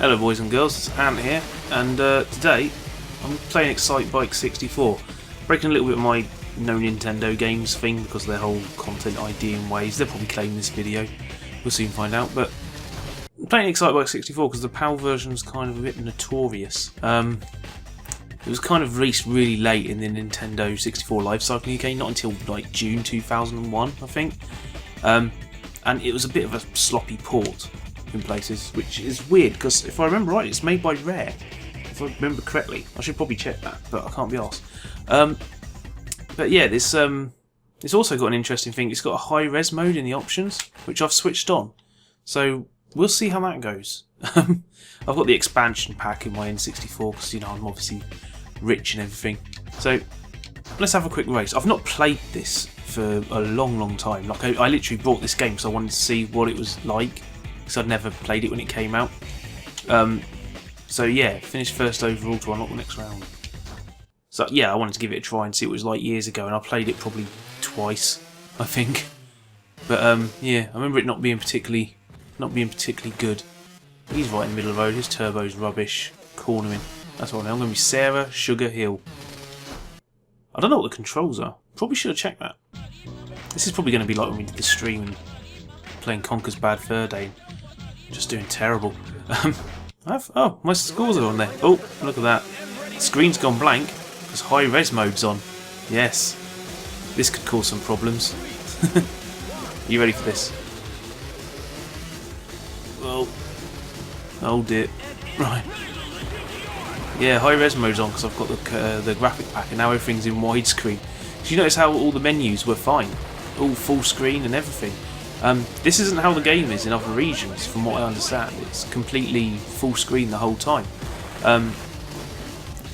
Hello boys and girls, it's Ant here, and today I'm playing Excitebike 64. Breaking a little bit of my no Nintendo games thing because of their whole content ID and ways. They'll probably claim this video, we'll soon find out, but I'm playing Excitebike 64 because the PAL version's kind of a bit notorious. It was kind of released really late in the Nintendo 64 lifecycle UK, not until like June 2001 I think, and it was a bit of a sloppy port in places, which is weird because if I remember right, it's made by Rare. If I remember correctly, I should probably check that, but I can't be arsed. But yeah, this it's also got an interesting thing. It's got a high res mode in the options, which I've switched on. So we'll see how that goes. I've got the expansion pack in my N64 because I'm obviously rich and everything. So let's have a quick race. I've not played this for a long time. Like I literally bought this game because I wanted to see what it was like, because I'd never played it when it came out. So yeah, finished first overall to unlock the next round. So yeah, I wanted to give it a try and see what it was like years ago, and I played it probably twice, I think. But yeah, I remember it not being particularly good. He's right in the middle of the road. His turbo's rubbish. Cornering. That's what I'm going to be Sarah Sugar Hill. I don't know what the controls are. Probably should have checked that. This is probably going to be like when we did the stream and playing Conker's Bad Fur Day. Just doing terrible. Oh, my scores are on there. Oh, look at that. The screen's gone blank because high res mode's on. Yes. This could cause some problems. Are you ready for this? Well, oh dear. Right. Yeah, high res mode's on because I've got the graphic pack, and now everything's in widescreen. Did you notice how all the menus were fine? All full screen and everything. This isn't how the game is in other regions, from what I understand. It's completely full screen the whole time.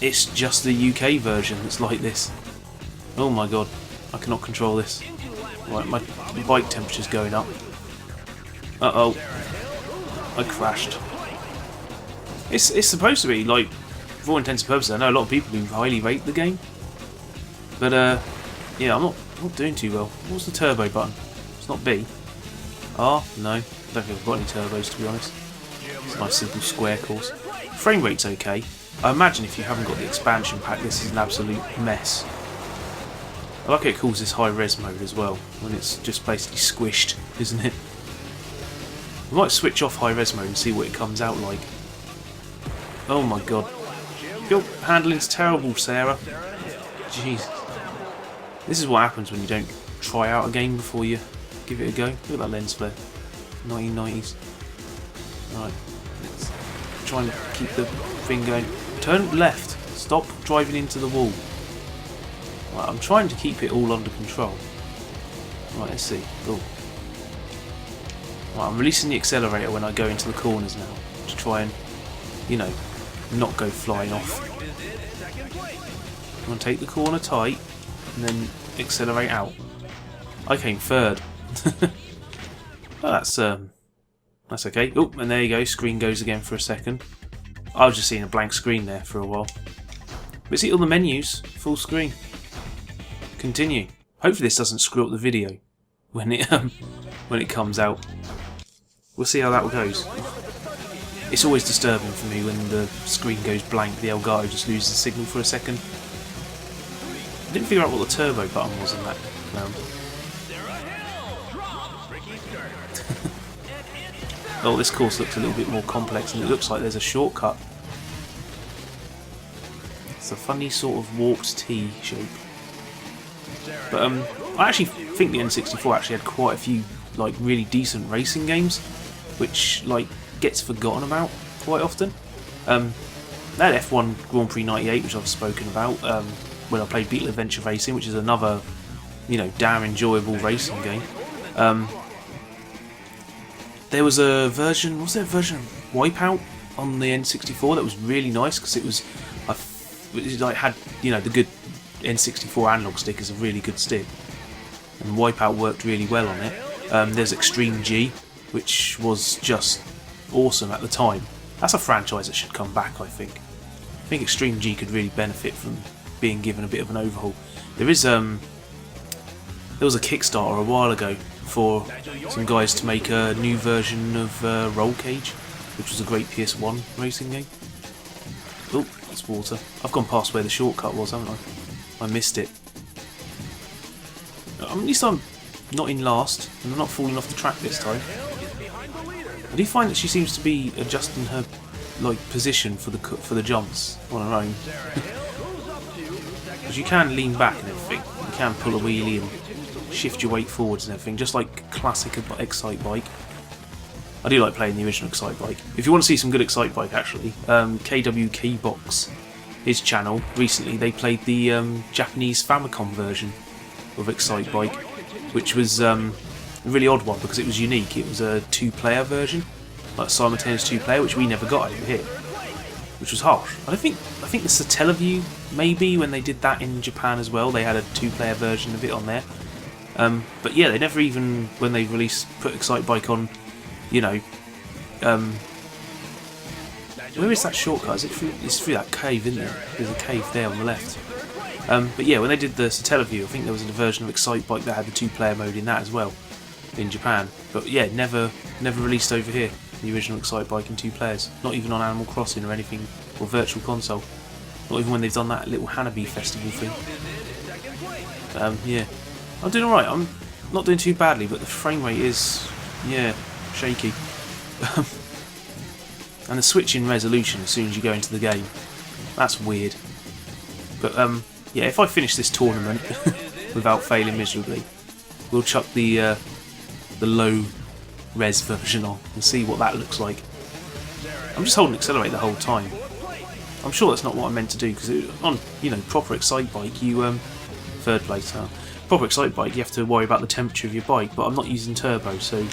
It's just the UK version that's like this. Oh my god, I cannot control this. Right, my bike temperature's going up. Uh-oh. I crashed. It's supposed to be, like, for all intents and purposes, I know a lot of people who highly rate the game. But, yeah, I'm not doing too well. What's the turbo button? It's not B. R? No. I don't think I've got any turbos, to be honest. It's a nice simple square course. Frame rate's okay. I imagine if you haven't got the expansion pack, this is an absolute mess. I like it calls this high res mode as well, when it's just basically squished, isn't it? I might switch off high res mode and see what it comes out like. Oh my god. Your handling's terrible, Sarah. Jeez. This is what happens when you don't try out a game before you give it a go. Look at that lens flare. 1990s. Right. Let's try and keep the thing going. Turn left. Stop driving into the wall. Right, I'm trying to keep it all under control. Right, let's see. Oh. Right, I'm releasing the accelerator when I go into the corners now to try and, not go flying off. I'm going to take the corner tight and then accelerate out. I came third. Oh, that's okay. Oh, and there you go. Screen goes again for a second. I was just seeing a blank screen there for a while. But see all the menus, full screen. Continue. Hopefully this doesn't screw up the video when it comes out. We'll see how that goes. It's always disturbing for me when the screen goes blank. The Elgato just loses the signal for a second. I didn't figure out what the turbo button was in that round. Oh, this course looks a little bit more complex, and it looks like there's a shortcut. It's a funny sort of warped T shape. But I actually think the N64 actually had quite a few like really decent racing games, which like gets forgotten about quite often. That F1 Grand Prix '98, which I've spoken about when I played Beetle Adventure Racing, which is another damn enjoyable racing game. There was a version, was there a version of Wipeout on the N64 that was really nice because it like had the good N64 analog stick is a really good stick, and Wipeout worked really well on it. There's Extreme G, which was just awesome at the time. That's a franchise that should come back, I think. I think Extreme G could really benefit from being given a bit of an overhaul. There was a Kickstarter a while ago for some guys to make a new version of Roll Cage, which was a great PS1 racing game. Oh, it's water. I've gone past where the shortcut was, haven't I? I missed it. At least I'm not in last, and I'm not falling off the track this time. I do find that she seems to be adjusting her position for the jumps on her own. Because you can lean back and everything. You can pull a wheelie and shift your weight forwards and everything, just like classic Excitebike. I do like playing the original Excitebike. If you want to see some good Excitebike, actually, KW Keybox, his channel, recently they played the Japanese Famicom version of Excitebike, which was a really odd one because it was unique. It was a two-player version, like simultaneous two-player, which we never got over here, which was harsh. I think the Satellaview, maybe when they did that in Japan as well, they had a two-player version of it on there. But yeah, they never even, when they put Excitebike on, you know, where is that shortcut? Is it through? It's through that cave, isn't there? There's a cave there on the left. But yeah, when they did the Satellaview, I think there was a version of Excitebike that had the two-player mode in that as well, in Japan. But yeah, never released over here, the original Excitebike in two players. Not even on Animal Crossing or anything, or Virtual Console. Not even when they've done that little Hanabi festival thing. Yeah, I'm doing alright. I'm not doing too badly, but the frame rate is, yeah, shaky. And the switch in resolution as soon as you go into the game, that's weird. But yeah, if I finish this tournament without failing miserably, we'll chuck the low res version on and see what that looks like. I'm just holding accelerate the whole time. I'm sure that's not what I meant to do, because on, you know, proper Excitebike, you third place. Proper Excitebike, you have to worry about the temperature of your bike, but I'm not using turbo, so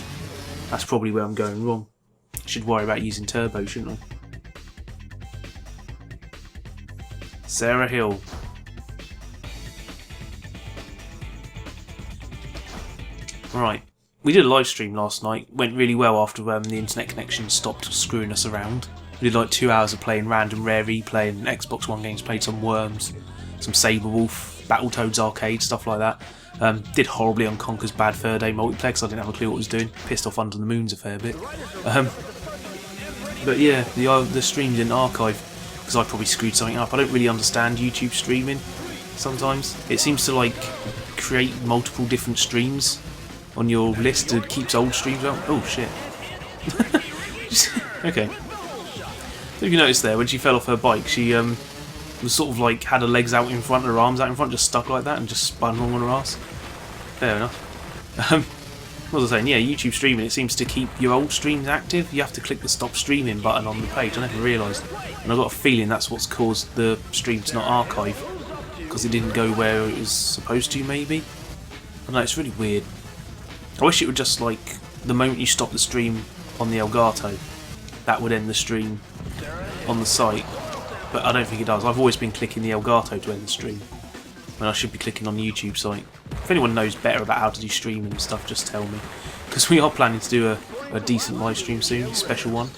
that's probably where I'm going wrong. I should worry about using turbo, shouldn't I? Sarah Hill. Right, we did a live stream last night. Went really well after the internet connection stopped screwing us around. We did like 2 hours of playing random rare replay and Xbox One games. Played some Worms, some Saberwolf, Battletoads Arcade, stuff like that. Did horribly on Conker's Bad Fur Day multiplayer because I didn't have a clue what I was doing. Pissed off Under the Moons a fair bit. But yeah, the stream didn't archive because I probably screwed something up. I don't really understand YouTube streaming sometimes. It seems to like create multiple different streams on your list. It keeps old streams out. Oh shit. Okay. So if you noticed there, when she fell off her bike, she was sort of like had her legs out in front, her arms out in front, just stuck like that and just spun along on her ass. Fair enough. What was I saying? Yeah, YouTube streaming, it seems to keep your old streams active. You have to click the stop streaming button on the page. I never realised. And I've got a feeling that's what's caused the stream to not archive, because it didn't go where it was supposed to, maybe? I don't know, it's really weird. I wish it would just, like, the moment you stop the stream on the Elgato, that would end the stream on the site. But I don't think it does. I've always been clicking the Elgato to end the stream, when I should be clicking on the YouTube site. If anyone knows better about how to do streaming and stuff, just tell me. Because we are planning to do a decent live stream soon, a special one.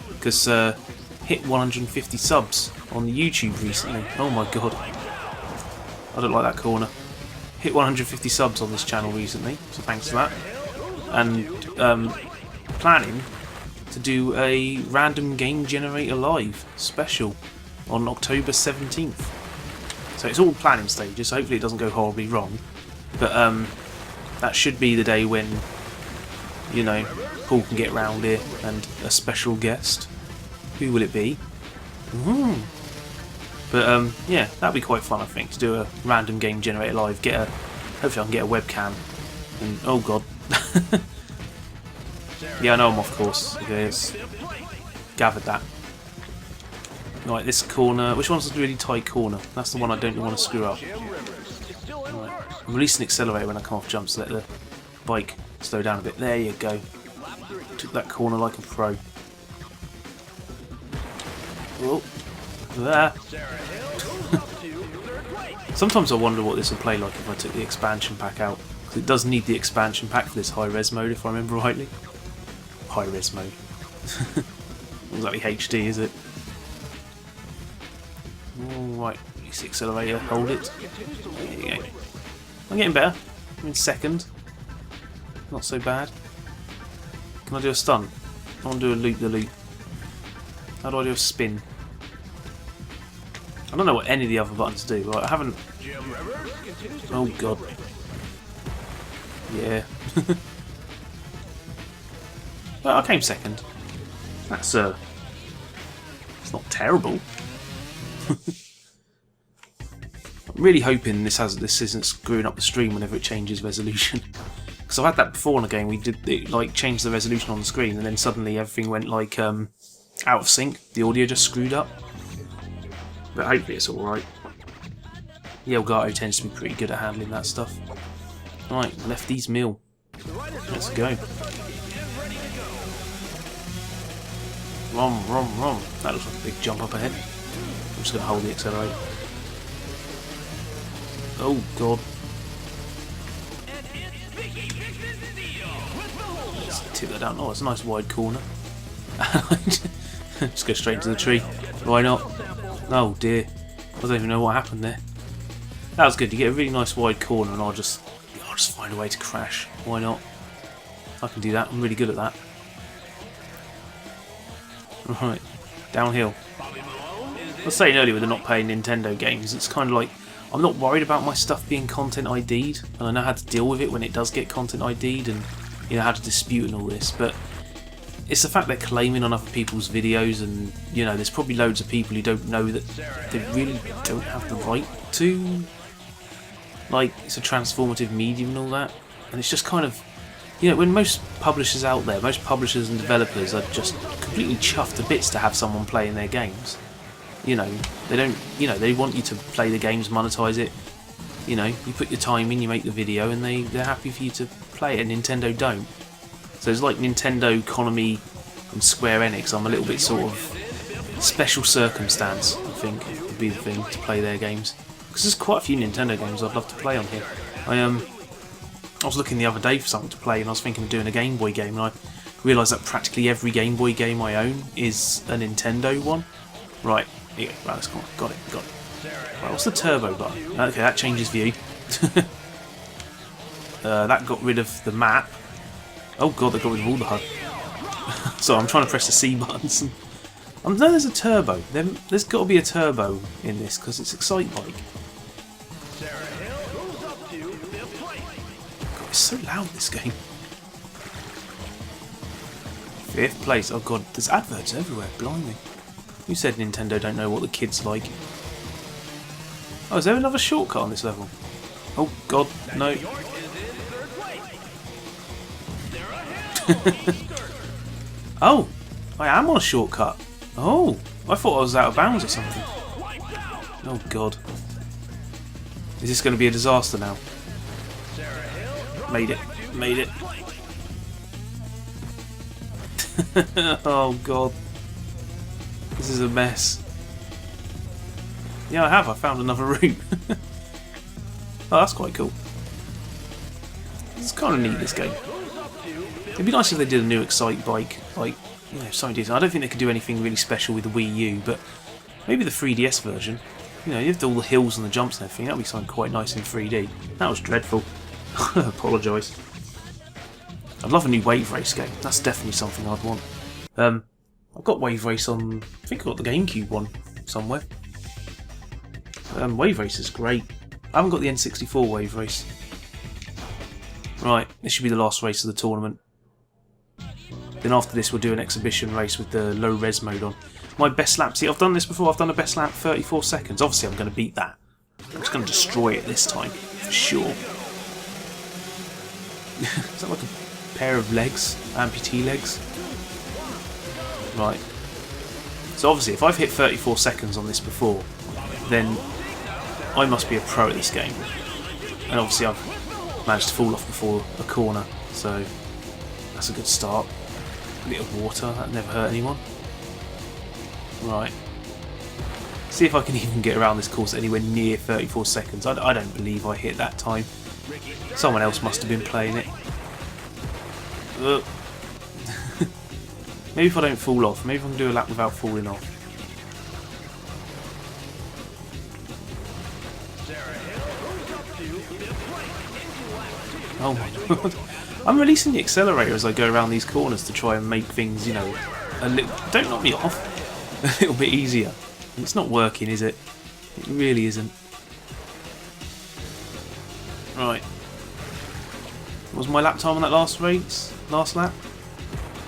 Because hit 150 subs on the YouTube recently. Oh my god. I don't like that corner. Hit 150 subs on this channel recently, so thanks for that. And planning to do a random game generator live special on October 17th. So it's all planning stages, so hopefully it doesn't go horribly wrong. But that should be the day when, you know, Paul can get round here and a special guest. Who will it be? But yeah, that'd be quite fun, I think, to do a random game generator live. Hopefully I can get a webcam. And oh god. Yeah, I know I'm off course. Okay, it's gathered that. Right, this corner. Which one's a really tight corner? That's the one I don't want to screw up. Right. I'm releasing accelerator when I come off jumps to let the bike slow down a bit. There you go. Took that corner like a pro. Oh, there. Sometimes I wonder what this would play like if I took the expansion pack out. Because it does need the expansion pack for this high-res mode, if I remember rightly. High-res mode. Not exactly HD, is it? Alright, release the accelerator, hold it. There you go. I'm getting better. I'm in second. Not so bad. Can I do a stun? I want to do a loop the loop. How do I do a spin? I don't know what any of the other buttons do. Right, I haven't... Oh god. Yeah. Well, I came second. That's it's not terrible. I'm really hoping this isn't screwing up the stream whenever it changes resolution. Because I've had that before in a game. We did it, like change the resolution on the screen, and then suddenly everything went like out of sync. The audio just screwed up. But hopefully it's all right. The Elgato tends to be pretty good at handling that stuff. Right, lefty's mill. Let's go. Rom, rom, rom. That looks like a big jump up ahead. I'm just going to hold the accelerator. Oh god. Let's tip that down. Oh, it's a nice wide corner. Just go straight into the tree. Why not? Oh dear. I don't even know what happened there. That was good. You get a really nice wide corner and I'll just find a way to crash. Why not? I can do that. I'm really good at that. Right. Downhill. I was saying earlier with the not playing Nintendo games, it's kind of like I'm not worried about my stuff being content ID'd, and I know how to deal with it when it does get content ID'd, and you know how to dispute and all this, but it's the fact they're claiming on other people's videos, and you know there's probably loads of people who don't know that they really don't have the right to, like, it's a transformative medium and all that, and it's just kind of, you know, when most publishers out there, most publishers and developers are just completely chuffed to bits to have someone playing their games. You know, they don't, you know, they want you to play the games, monetize it. You know, you put your time in, you make the video, and they're happy for you to play it, and Nintendo don't. So it's like Nintendo, Konami, and Square Enix. I'm a little bit sort of special circumstance, I think, would be the thing to play their games. Because there's quite a few Nintendo games I'd love to play on here. I was looking the other day for something to play, and I was thinking of doing a Game Boy game, and I realised that practically every Game Boy game I own is a Nintendo one. Right. Yeah, right, that's cool. Got it. Right, what's the turbo button? Okay, that changes view. That got rid of the map. Oh god, they got rid of all the HUD. So I'm trying to press the C buttons. I know there's a turbo. There's got to be a turbo in this because it's Excitebike. God, it's so loud, this game. 5th place. Oh god, there's adverts everywhere. Blimey. Who said Nintendo don't know what the kids like? Oh, is there another shortcut on this level? Oh god, no. Oh, I am on a shortcut. Oh, I thought I was out of bounds or something. Oh god. Is this going to be a disaster now? Made it. Made it. Oh god. This is a mess. Yeah, I have. I found another route. Oh, that's quite cool. It's kind of neat, this game. It'd be nice if they did a new Excitebike, like, you know, something decent. I don't think they could do anything really special with the Wii U, but maybe the 3DS version. You know, you have all the hills and the jumps and everything. That'd be something quite nice in 3D. That was dreadful. I apologise. I'd love a new Wave Race game. That's definitely something I'd want. I've got Wave Race on, I think I've got the GameCube one somewhere. Wave Race is great. I haven't got the N64 Wave Race. Right, this should be the last race of the tournament. Then after this we'll do an exhibition race with the low res mode on. My best lap, see I've done this before, I've done a best lap 34 seconds. Obviously I'm going to beat that. I'm just going to destroy it this time, for sure. Is that like a pair of legs? Amputee legs? Right. So obviously if I've hit 34 seconds on this before, then I must be a pro at this game. And obviously I've managed to fall off before a corner, so that's a good start. A bit of water, that never hurt anyone. Right. See if I can even get around this course anywhere near 34 seconds. I don't believe I hit that time. Someone else must have been playing it. Maybe if I don't fall off, maybe I can do a lap without falling off. Oh my god. I'm releasing the accelerator as I go around these corners to try and make things, you know, a little... Don't knock me off. a little bit easier. And it's not working, is it? It really isn't. Right. What was my lap time on that last race? Last lap?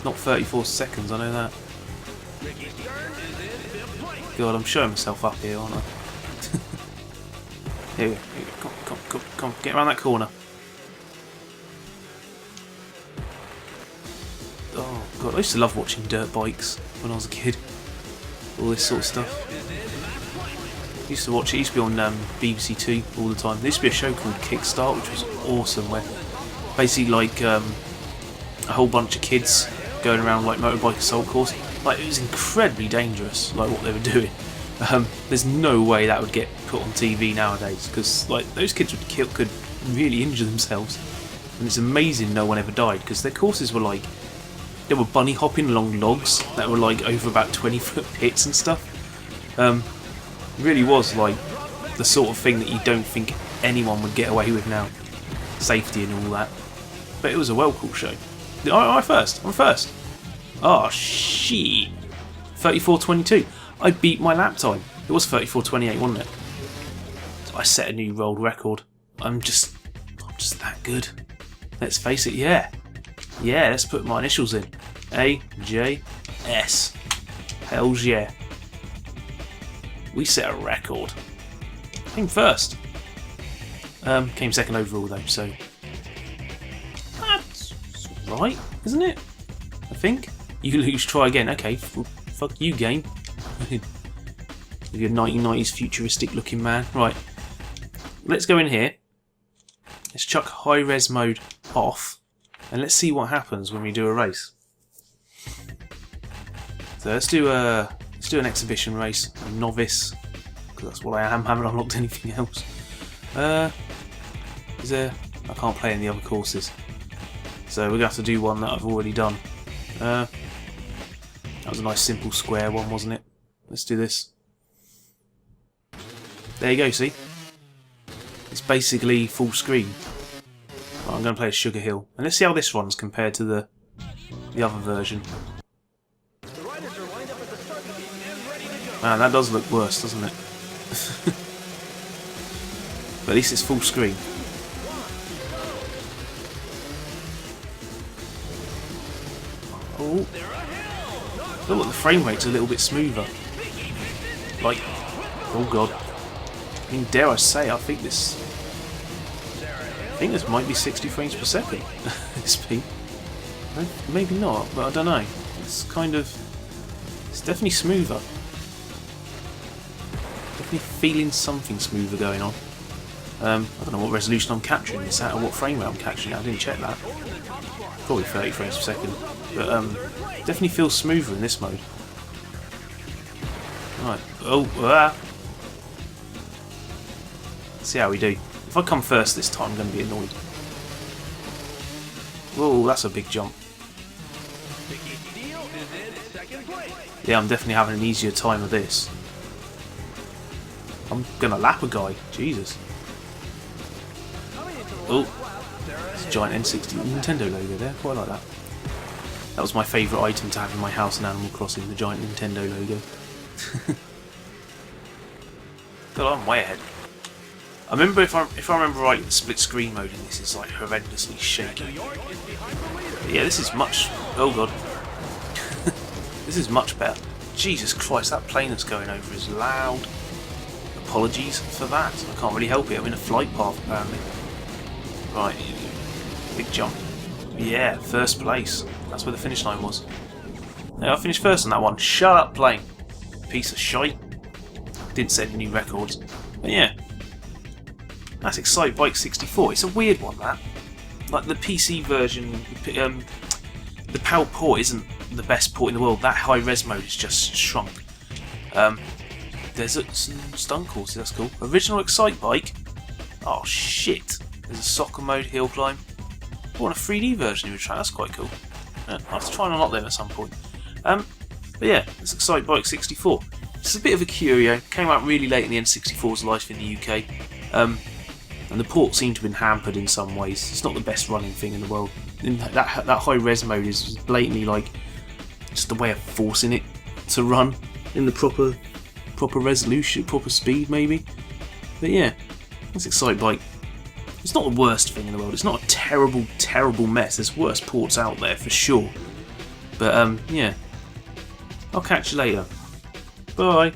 Not 34 seconds, I know that. God, I'm showing myself up here, aren't I? Here we go. Come on, get around that corner. Oh God, I used to love watching dirt bikes when I was a kid. All this sort of stuff. I used to watch it. It used to be on BBC Two all the time. There used to be a show called Kickstart, which was awesome, where basically like a whole bunch of kids going around like motorbike assault course. Like, it was incredibly dangerous, like what they were doing. There's no way that would get put on TV nowadays, because like those kids could really injure themselves, and it's amazing no one ever died, because their courses were like, they were bunny hopping along logs that were like over about 20-foot pits and stuff. Really was like the sort of thing that you don't think anyone would get away with now, safety and all that. But it was a well cool show. I'm first. Oh shit! 34:22. I beat my lap time. It was 34:28, wasn't it? I set a new world record. I'm just that good. Let's face it. Yeah. Let's put my initials in. AJS. Hells yeah. We set a record. Came first. Came second overall though. So that's right, isn't it? I think. You lose, try again. Okay, fuck you, game. You're a 1990s futuristic looking man. Right, let's go in here. Let's chuck high res mode off, and let's see what happens when we do a race. So let's do an exhibition race, a novice, because that's what I am. Haven't unlocked anything else. Is there? I can't play any other courses, so we're gonna have to do one that I've already done. That was a nice simple square one, wasn't it? Let's do this. There you go, see? It's basically full screen. Right, I'm going to play a Sugar Hill. And let's see how this runs compared to the other version. Man, that does look worse, doesn't it? But at least it's full screen. Oh. I feel like the frame rate's a little bit smoother. Like, oh god. I mean, dare I say, I think this might be 60 frames per second. This speed. Maybe not, but I don't know. It's definitely smoother. Definitely feeling something smoother going on. I don't know what resolution I'm capturing this at or what frame rate I'm capturing it. I didn't check that. Probably 30 frames per second. But definitely feels smoother in this mode. Right. Oh, see how we do. If I come first this time, I'm going to be annoyed. Whoa, that's a big jump. Yeah, I'm definitely having an easier time with this. I'm going to lap a guy. Jesus. Oh, it's a giant N60 Nintendo logo there. Quite like that. That was my favourite item to have in my house in Animal Crossing, the giant Nintendo logo. God, I'm way ahead. I remember, if I remember right, the split screen mode in this is like horrendously shaky. But yeah, this is much. Oh god, this is much better. Jesus Christ, that plane that's going over is loud. Apologies for that. I can't really help it. I'm in a flight path apparently. Right, big jump. Yeah, first place. That's where the finish line was. Yeah, I finished first on that one. Shut up, plane. Piece of shite. Didn't set any new records. But yeah. That's Excitebike 64. It's a weird one, that. Like the PC version, the PAL port isn't the best port in the world. That high res mode is just shrunk. There's some stunt courses, that's cool. Original Excitebike. Oh shit. There's a soccer mode, hill climb. I want a 3D version of the track, that's quite cool. I'll have to try and unlock them at some point. But yeah, it's Excitebike 64. It's a bit of a curio. Came out really late in the N64's life in the UK. And the port seemed to have been hampered in some ways. It's not the best running thing in the world. That high res mode is blatantly like just a way of forcing it to run. in the proper resolution, proper speed maybe. But yeah, that's Excitebike. It's not the worst thing in the world. It's not a terrible mess. There's worse ports out there for sure. But yeah, I'll catch you later. Bye.